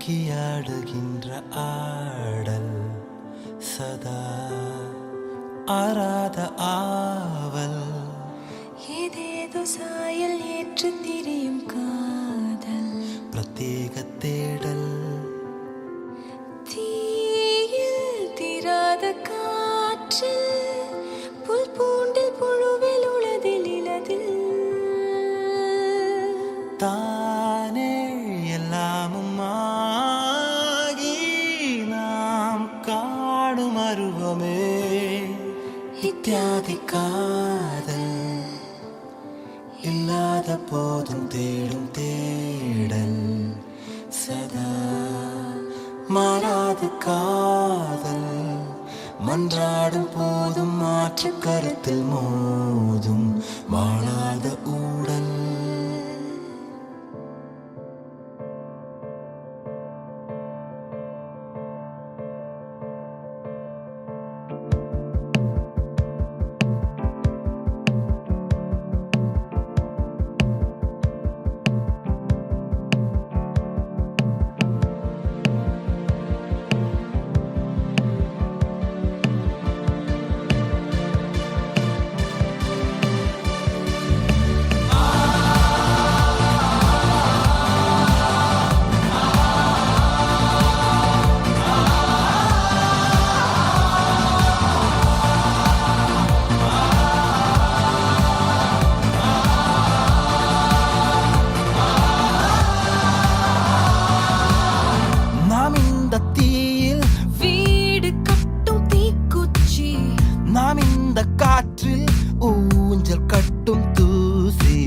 மயக்கியாடுகின்ற ஆடல் சதா ஆராத ஆவல் ஏதேதோ சாயல் ஏற்று திரியும் காதல் பிரத்யேக தேடல் தீயில் தீராத காற்றில் புல் பூண்டில் புழுவில் உளதில் இலதில் தானே எல்லாமும் ஆகி நாம் காணும் அருவமே இத்தியாதி காதல் இல்லாத போதும் தேடும் தேடல் சதா மாறாத காதல் மன்றாடும் போதும் மாற்று கருத்தில் மோதும் வாழாத ஊடல் நாம் இந்த காற்றில் ஊஞ்சல் கட்டும் தூசி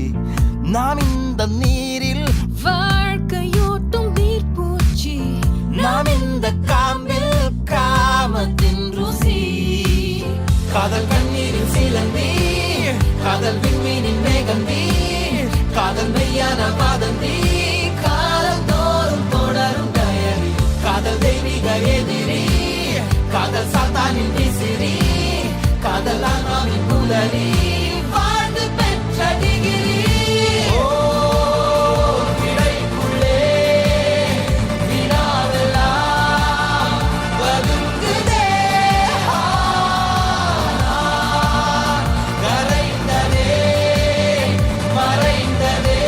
நாம் இந்த நீரில் வாழ்க்கையோட்டும் நீர்ப்பூச்சி நாம் இந்த காம்பில் காமத்தின் ருசி காதல் கண்ணீரில் சிலந்தி காதல் விண்மீனின் மேகந்தி காதல் மெய்யான பாதந்தி காதல் தோறும் தொடரும் டயரி காதல் தெய்வீக எதிரி காதல் சாத்தானின் விசிறி காதல் ஆன்மாவின் புலரி வாழ்ந்து பெற்ற டிகிரி கிடைக்குள்ளே வினாவெல்லாம் பதுங்குதே கரைந்ததே மறைந்ததே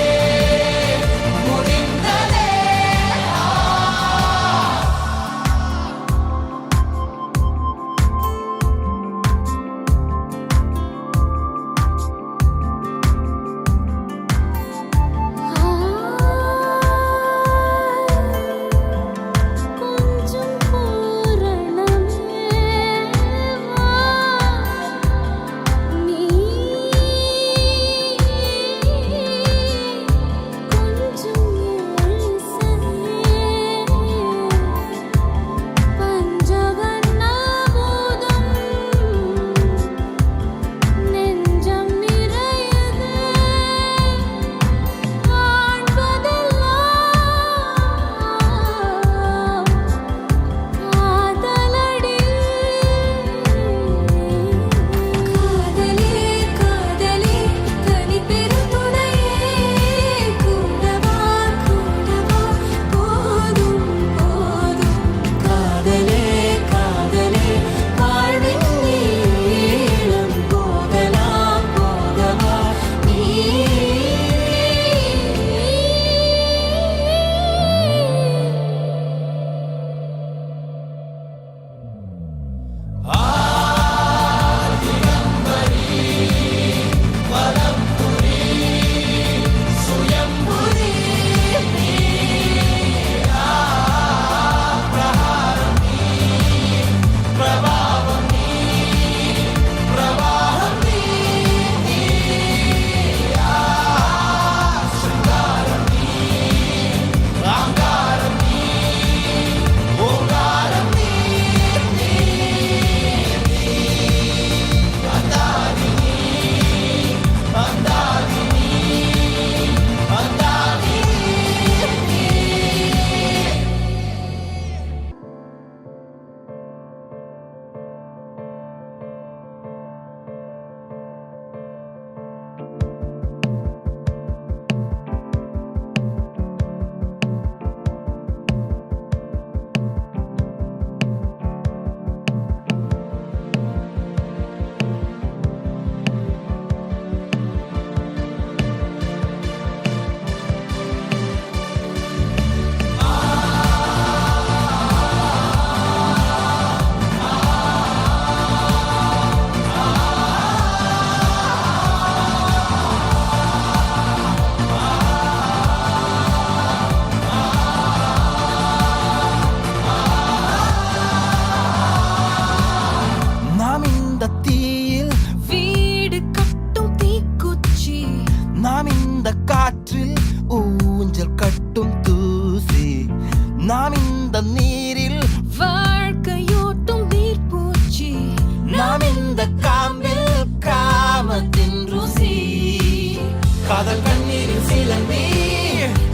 காதல் கண்ணீரில் சிலந்தி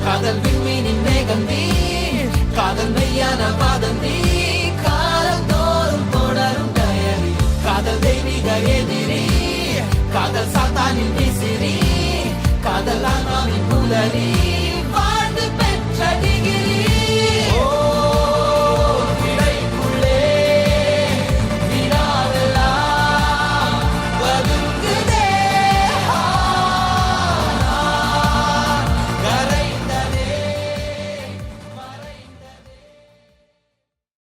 காதல் விண்மீனின் மேகந்தி காதல் மெய்யான வாதந்தி